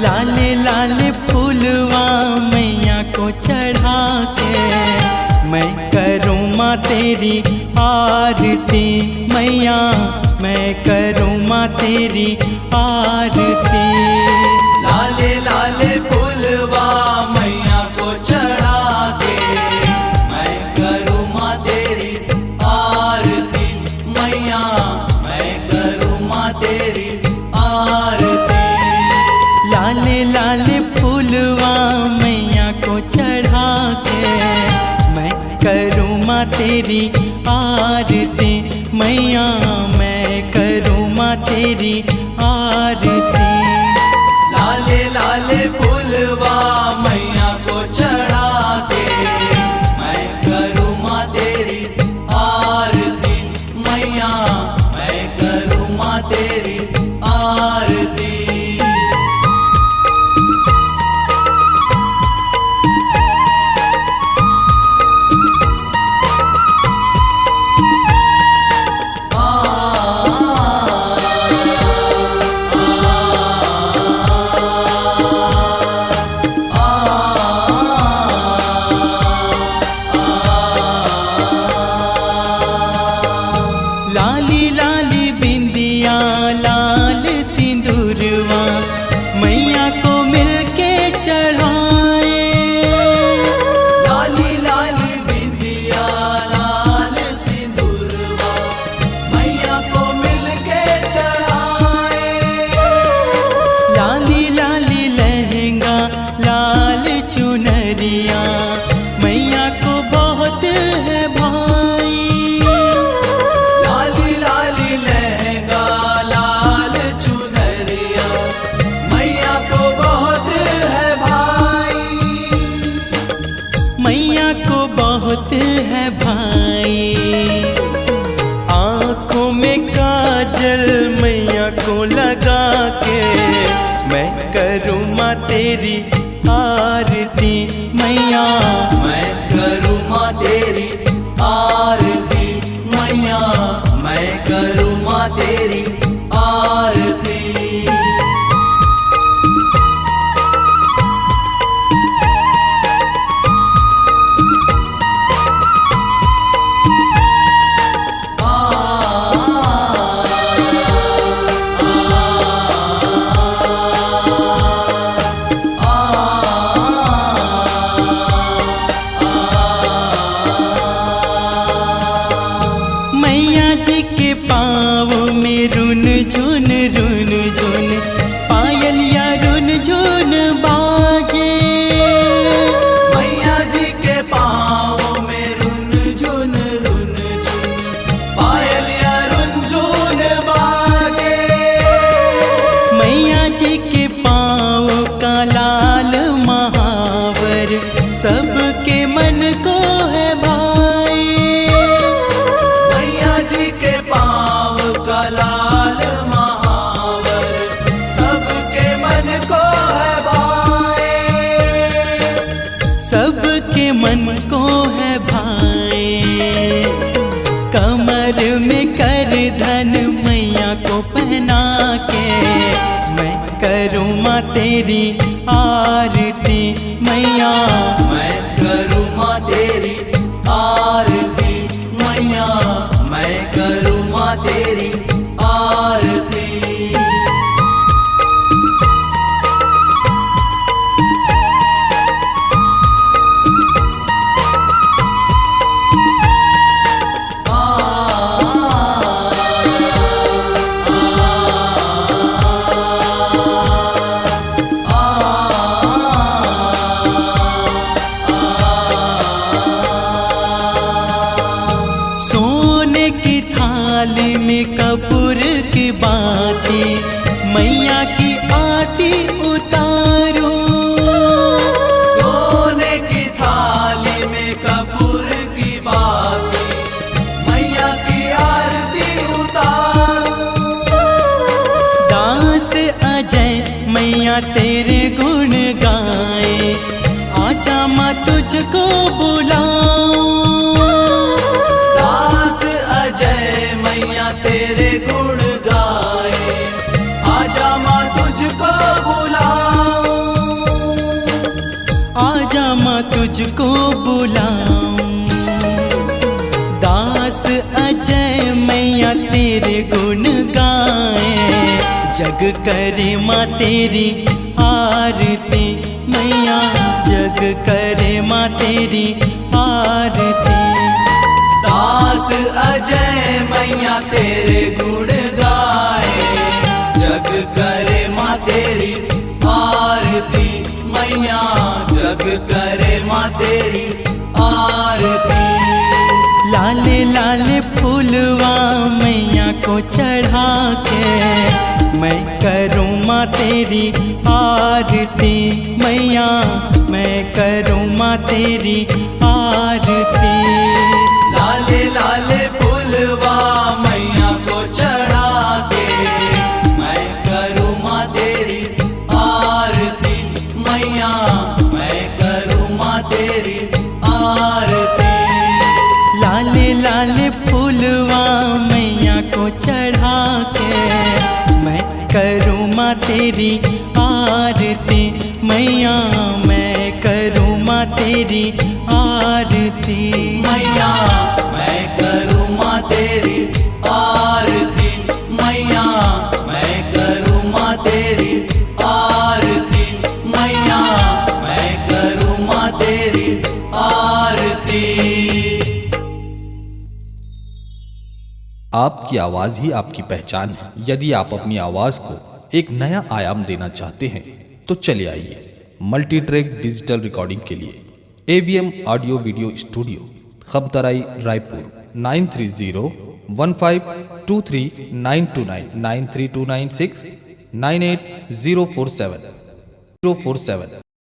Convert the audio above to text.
लाले लाले फूलवा मैया को चढ़ा के मैं करूँ माँ तेरी आरती मैया, मैं करूँ माँ तेरी आरती। लाले लाले फूलवा मैया को चढ़ा के मैं करूँ माँ तेरी आरती मैया, मैं करूँ माँ तेरी आरती। लाले लाले फूलवा मैया को चढ़ा के मैं करूँ माँ तेरी आरती मैया, मैं करूँ माँ तेरी आरती। लाले लाले फूलवा मैया को चढ़ा के मैं करूँ माँ तेरी आरती मैया, मैं करूँ माँ तेरी आरती। लाली लाली बिंदिया लाल सिंदूरवा मैया को मिलके चढ़ाए। लाली लाली बिंदिया लाल सिंदूरवा मैया को मिलके चढ़ाए। लाली लाली लहंगा लाल चुनरिया मैया को बहुत है भाई। लाली लाली लहंगा लाल चुनरिया मैया को बहुत है भाई। मैया को बहुत है भाई। आँखों में काजल मैया को लगा के मैं करूँ माँ तेरी आरती मैया, मैं करूँ माँ तेरी आरती मैया, मैं करूँ माँ तेरी आरती। मैया जी के पाँव में रुन झुन पायलिया रुन झुन बाजे। मैया जी के पाँव में रुन झुन पायलिया रुन झुन बाजे। मैया जी के पाँव का लाल महावर सबके मन को है भाई। मैया जी के पाँव का लाल महावर सबके मन को है भाई। सबके मन को है भाई। कमर में कर धन मैया को पहना के मैं करूँ माँ तेरी आरती मैया, मैं करूँ माँ तेरी आरती मैया, मैं करूँ माँ तेरी आरती। सोने की थाली में कपूर की बाती मैया की आरती उतारो। सोने की थाली में कपूर की बाती मैया की आरती उतारो। दास अजय मैया तेरे गुण गाए, आजा माँ तुझको बुलाऊं। दास अजय मैया तेरे गुण गाए, आजा माँ तुझको बुला। जग करे माँ तेरी आरती मैया, जग करे माँ तेरी आरती। दास अजय मैया तेरे गुण गाए, जग करे माँ तेरी आरती मैया, जग करे माँ तेरी आरती। लाले लाले फूलवा मैया को चढ़ा के मैं करूँ माँ तेरी आरती मैया, मैं करूँ माँ तेरी आरती। लाले लाले फूलवा मैया को चढ़ा के मैं करूँ माँ तेरी आरती मैया, मैं करूँ माँ तेरी आरती। लाले लाले फूलवा मैया को चढ़ा के मैं करूँ माँ तेरी आरती मैया, मैं करूँ माँ तेरी आरती मैया, मैं करूँ माँ तेरी आरती मैया, मैं करूँ माँ तेरी आरती मैया, मैं करूँ माँ तेरी आरती। आपकी आवाज़ ही आपकी पहचान है। यदि आप अपनी आवाज़ को एक नया आयाम देना चाहते हैं तो चले आइए मल्टी ट्रैक डिजिटल रिकॉर्डिंग के लिए AVM audio video studio, Khamtarai, Raipur 9301523929 93296 98047 047।